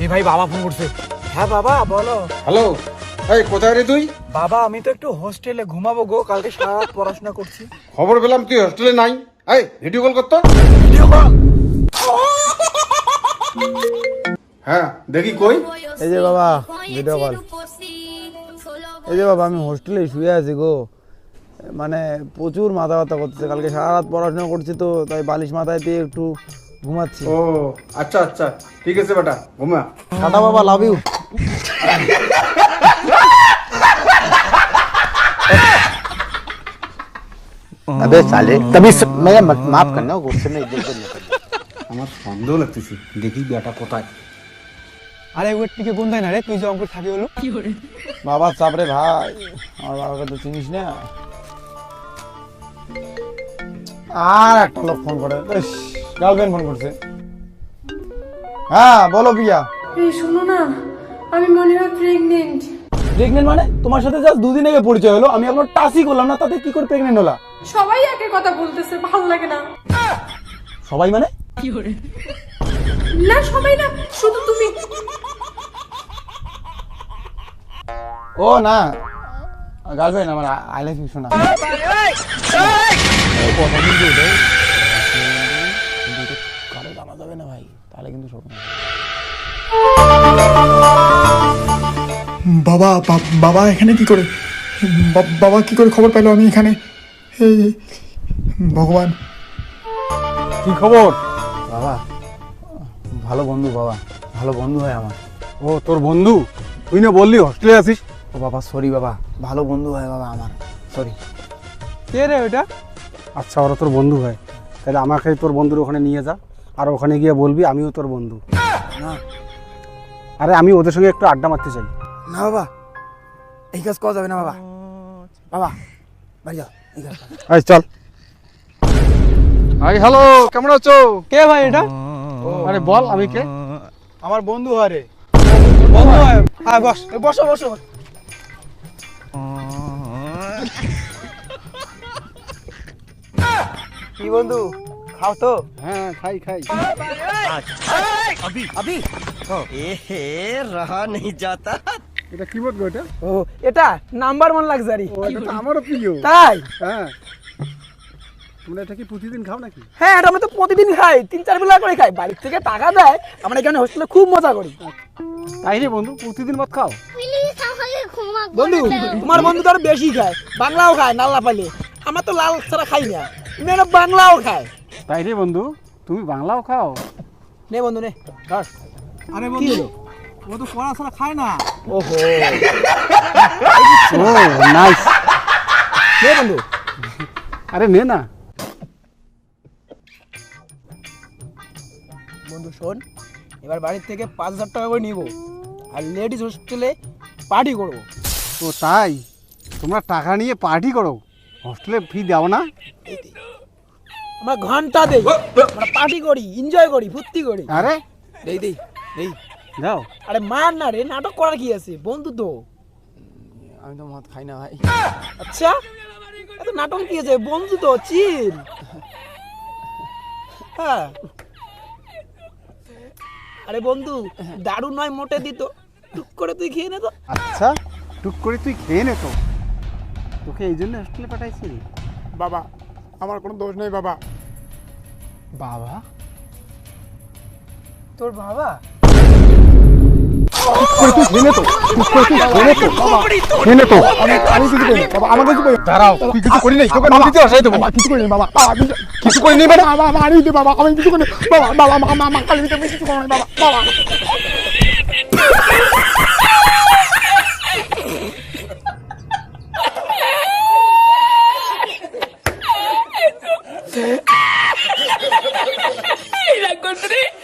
এই ভাই বাবা ফোন করছে। হ্যাঁ বাবা বলো। হ্যালো, এই কোথায় রে তুই? বাবা আমি তো একটু হোস্টেলে ঘুমাবো গো, কালকে সারা রাত পড়াশোনা করছি। খবর পেলাম তুই হোস্টেলে নাই। এই ভিডিও কল করতো। Video call? হ্যাঁ দেখি কই। এই যে বাবা ভিডিও কল। এই যে বাবা আমি হোস্টেলে শুয়ে আছি গো, মানে প্রচুর মাথা ব্যথা করতেছে, কালকে সারা রাত পড়াশোনা করছি তো তাই বালিশ মাথায় দিয়ে একটু ঘুমাচ্ছি। ও আচ্ছা আচ্ছা, ঠিক আছে বেটা, ঘুমা। টাটা বাবা, লাভ ইউ। अबे साले तभी मैं माफ करना गुस्से में इधर उधर निकल। আমার সন্দেহ লাগতেছে, দেখি বেটা কোথায়। আরে ওর টিকে কোন না রে, তুই যে অঙ্কুর থাকি হলো বাবা চাপ রে ভাই, আমার বাবাকে তো চিনিস না। আর একটা লোক ফোন করে, গার্লফ্রেন্ড ফোন করছে। হ্যাঁ বলো পিয়া। এই শোনো না, আমি মনে হয় প্রেগনেন্ট। প্রেগনেন্ট মানে? তোমার সাথে জাস্ট দুদিন আগে পরিচয় হলো, আমি এখনো টাচই করলাম না, তাতে কি করে প্রেগনেন্ট হলা? সবাই একই কথা বলতেছে, ভালো লাগে না। সবাই মানে? না সবাই না, শুধু তুমি। ও না, গার্লফ্রেন্ড আমার, আই লাভ ইউ শোনা। কারো জানা যাবে না ভাই, তাহলে কিন্তু সব। বাবা বাবা এখানে কি করে? বাবা কি করে খবর পেলো আমি এখানে? এই ভগবান, কি খবর? বাবা ভালো বন্ধু, বাবা ভালো বন্ধু হয় আমার। ও তোর বন্ধু? তুই না বললি হোস্টেলে আছিস? ও বাবা সরি বাবা, ভালো বন্ধু হয় বাবা আমার, সরি। কে রে ওটা? আচ্ছা ওরা তোর বন্ধু হয়, তাহলে আমাকে তোর বন্ধুর ওখানে নিয়ে যা, আর ওখানে গিয়ে বলবি আমিও তোর বন্ধু। না আরে আমি ওদের সঙ্গে একটু আড্ডা মারতে চাই। না বাবা, এই কাজ করা যাবে না বাবা। বাবা বাড়ি যাও, এই কাজ করা- এই চল। হাই হ্যালো, কেমন আছো? কে ভাই এটা? আরে বল আমি কে? আমার বন্ধু হয় রে। বন্ধু হয়? আয় বস। বসো বসো। কি বন্ধু, খাও তো? হ্যাঁ খাই খাই। আবি रहा नहीं जाता। এটা কি বলবো এটা? ও এটা নাম্বার 1 লাক্সারি। ও এটা তো আমারও প্রিয়। তাই? হ্যাঁ, তোমরা এটা কি প্রতিদিন খাও নাকি? হ্যাঁ এটা আমরা তো প্রতিদিন খাই, 3-4 বেলা করে খাই, বাড়ি থেকে টাকা দেয়, আমরা এখানে হোস্টেলে খুব মজা করি। তাই রে বন্ধু, প্রতিদিন মত খাও? বন্ধু তোমার বন্ধু তো আরো বেশি খায়, বাংলাও খায় নাল্লা পালে, আমরা তো লাল ছাড়া খাই না, মেয়েরা বাংলাও খায়। তাই রে বন্ধু, তুমি বাংলাও খাও? নে বন্ধু নে ধর। আরে কি হলো? ও তো পড়া ছাড়া খায় না। ওহো ও নাইস। নে বন্ধু। আরে নে না। বন্ধু শোন, এবার বাড়ির থেকে 5,000 টাকা করে নিব, আর লেডিস হোস্টেলে পার্টি করবো। ও তাই? তোমরা টাকা নিয়ে পার্টি করো, হোস্টেলে ফি দাও না? আমরা ঘন্টা দেই, আমরা পার্টি করি, এনজয় করি, ফুর্তি করি। আরে দেই দেই দেই। যাও। আরে মার না রে, নাটক করার কি আছে, বন্ধু তো। আমি তো মদ খাই না ভাই। আচ্ছা এত নাটক কি আছে, বন্ধু তো, চিল। হ্যাঁ আরে বন্ধু দারু নয় মোটে দিত, টুক করে তুই খেয়ে নে তো। আচ্ছা টুক করে তুই খেয়ে নে তো, তোকে এই জন্য হোস্টেলে পাঠাইছি। বাবা আমার কোনো দোষ নেই বাবা। বাবা? তোর বাবা? আমি কিছু করিনি বাবা, আমার কিছু করিনি। দাঁড়াও, তুই কিছু করি নাই, তোকে নদীতে আসাই দেবো। বাবা কিছু করিনি বাবা, কিছু করি নি মানে? বাবা মারি দি বাবা, আমি কিছু করিনি বাবা, বাবা মা কালি দিতে কিছু করিনি বাবা, বাবা। la encontré.